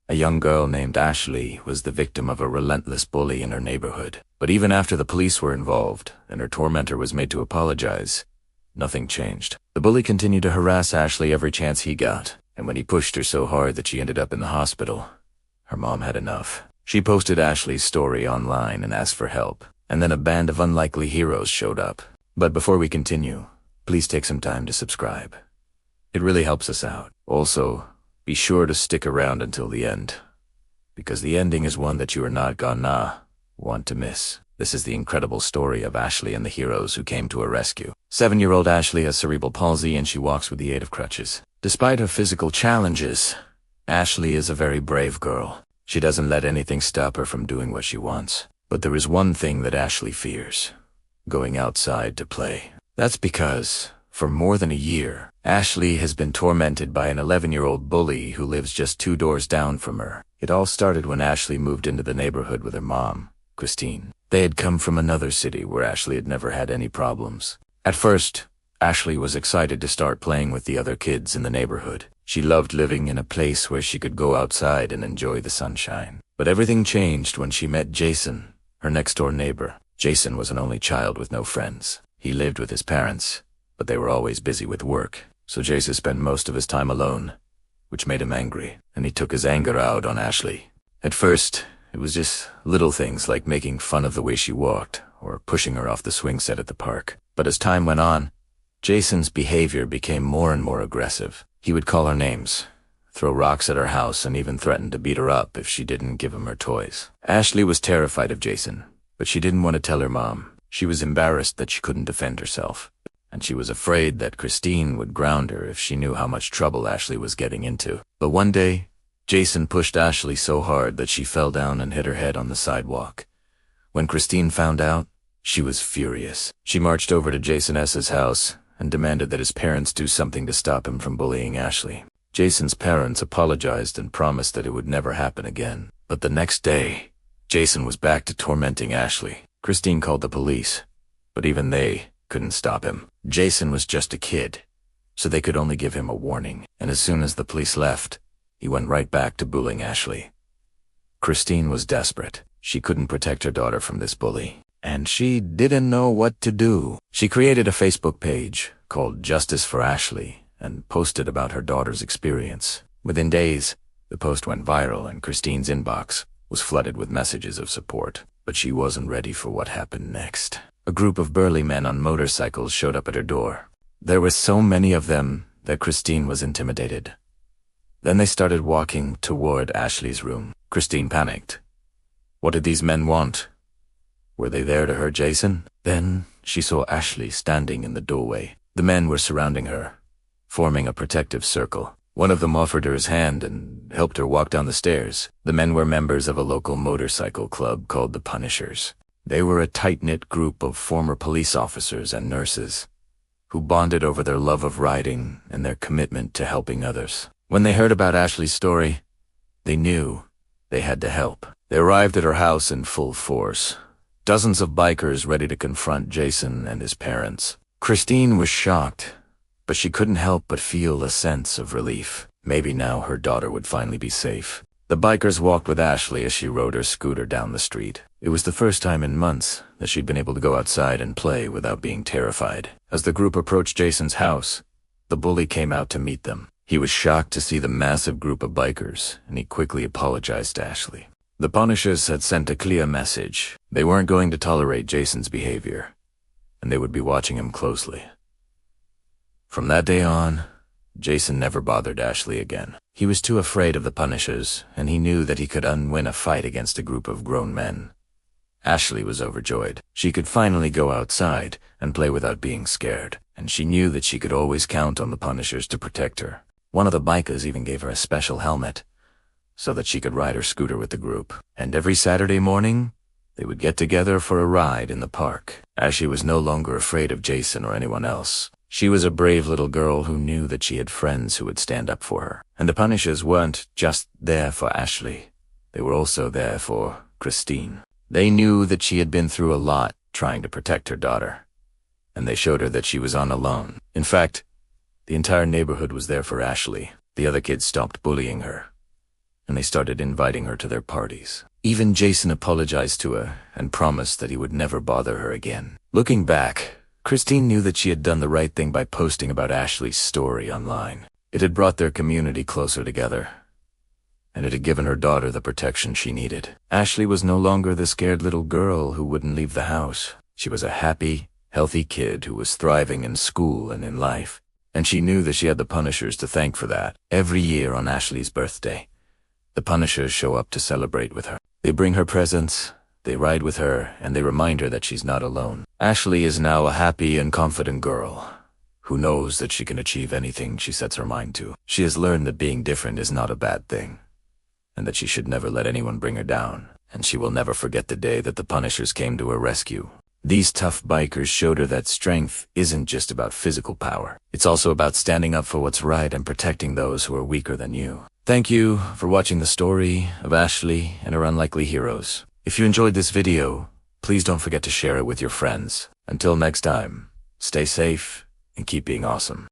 A young girl named Ashley was the victim of a relentless bully in her neighborhood. But even after the police were involved and her tormentor was made to apologize, nothing changed. The bully continued to harass Ashley every chance he got, and when he pushed her so hard that she ended up in the hospital, her mom had enough. She posted Ashley's story online and asked for help, and then a band of unlikely heroes showed up. But before we continue, please take some time to subscribe. It really helps us out. Also, be sure to stick around until the end, because the ending is one that you are not gonna want to miss. This is the incredible story of Ashley and the heroes who came to her rescue. 7-year-old Ashley has cerebral palsy and she walks with the aid of crutches. Despite her physical challenges, Ashley is a very brave girl. She doesn't let anything stop her from doing what she wants. But there is one thing that Ashley fears: going outside to play. That's because, for more than a year, Ashley has been tormented by an 11-year-old bully who lives just 2 doors down from her. It all started when Ashley moved into the neighborhood with her mom, Christine. They had come from another city where Ashley had never had any problems. At first, Ashley was excited to start playing with the other kids in the neighborhood. She loved living in a place where she could go outside and enjoy the sunshine. But everything changed when she met Jason, her next-door neighbor. Jason was an only child with no friends. He lived with his parents, but they were always busy with work, so Jason spent most of his time alone, which made him angry, and he took his anger out on Ashley. At first, it was just little things like making fun of the way she walked, or pushing her off the swing set at the park. But as time went on, Jason's behavior became more and more aggressive. He would call her names, throw rocks at her house, and even threaten to beat her up if she didn't give him her toys. Ashley was terrified of Jason, but she didn't want to tell her mom. She was embarrassed that she couldn't defend herself, and she was afraid that Christine would ground her if she knew how much trouble Ashley was getting into. But one day, Jason pushed Ashley so hard that she fell down and hit her head on the sidewalk. When Christine found out, she was furious. She marched over to Jason S.'s house and demanded that his parents do something to stop him from bullying Ashley. Jason's parents apologized and promised that it would never happen again. But the next day, Jason was back to tormenting Ashley. Christine called the police, but even they couldn't stop him. Jason was just a kid, so they could only give him a warning. And as soon as the police left, he went right back to bullying Ashley. Christine was desperate. She couldn't protect her daughter from this bully, and she didn't know what to do. She created a Facebook page called Justice for Ashley and posted about her daughter's experience. Within days, the post went viral and Christine's inbox was flooded with messages of support. But she wasn't ready for what happened next. A group of burly men on motorcycles showed up at her door. There were so many of them that Christine was intimidated. Then they started walking toward Ashley's room. Christine panicked. What did these men want? Were they there to hurt Jason? Then she saw Ashley standing in the doorway. The men were surrounding her, forming a protective circle. One of them offered her his hand and helped her walk down the stairs. The men were members of a local motorcycle club called the Punishers. They were a tight-knit group of former police officers and nurses who bonded over their love of riding and their commitment to helping others. When they heard about Ashley's story, they knew they had to help. They arrived at her house in full force, dozens of bikers ready to confront Jason and his parents. Christine was shocked, but she couldn't help but feel a sense of relief. Maybe now her daughter would finally be safe. The bikers walked with Ashley as she rode her scooter down the street. It was the first time in months that she'd been able to go outside and play without being terrified. As the group approached Jason's house, the bully came out to meet them. He was shocked to see the massive group of bikers, and he quickly apologized to Ashley. The Punishers had sent a clear message. They weren't going to tolerate Jason's behavior, and they would be watching him closely. From that day on, Jason never bothered Ashley again. He was too afraid of the Punishers, and he knew that he could unwin a fight against a group of grown men. Ashley was overjoyed. She could finally go outside and play without being scared, and she knew that she could always count on the Punishers to protect her. One of the bikers even gave her a special helmet so that she could ride her scooter with the group. And every Saturday morning, they would get together for a ride in the park. Ashley was no longer afraid of Jason or anyone else. She was a brave little girl who knew that she had friends who would stand up for her. And the Punishers weren't just there for Ashley. They were also there for Christine. They knew that she had been through a lot trying to protect her daughter, and they showed her that she was not alone. In fact, the entire neighborhood was there for Ashley. The other kids stopped bullying her, and they started inviting her to their parties. Even Jason apologized to her and promised that he would never bother her again. Looking back, Christine knew that she had done the right thing by posting about Ashley's story online. It had brought their community closer together, and it had given her daughter the protection she needed. Ashley was no longer the scared little girl who wouldn't leave the house. She was a happy, healthy kid who was thriving in school and in life, and she knew that she had the Punishers to thank for that. Every year on Ashley's birthday, the Punishers show up to celebrate with her. They bring her presents, they ride with her, and they remind her that she's not alone. Ashley is now a happy and confident girl who knows that she can achieve anything she sets her mind to. She has learned that being different is not a bad thing, and that she should never let anyone bring her down, and she will never forget the day that the Punishers came to her rescue. These tough bikers showed her that strength isn't just about physical power. It's also about standing up for what's right and protecting those who are weaker than you. Thank you for watching the story of Ashley and her unlikely heroes. If you enjoyed this video, please don't forget to share it with your friends. Until next time, stay safe and keep being awesome.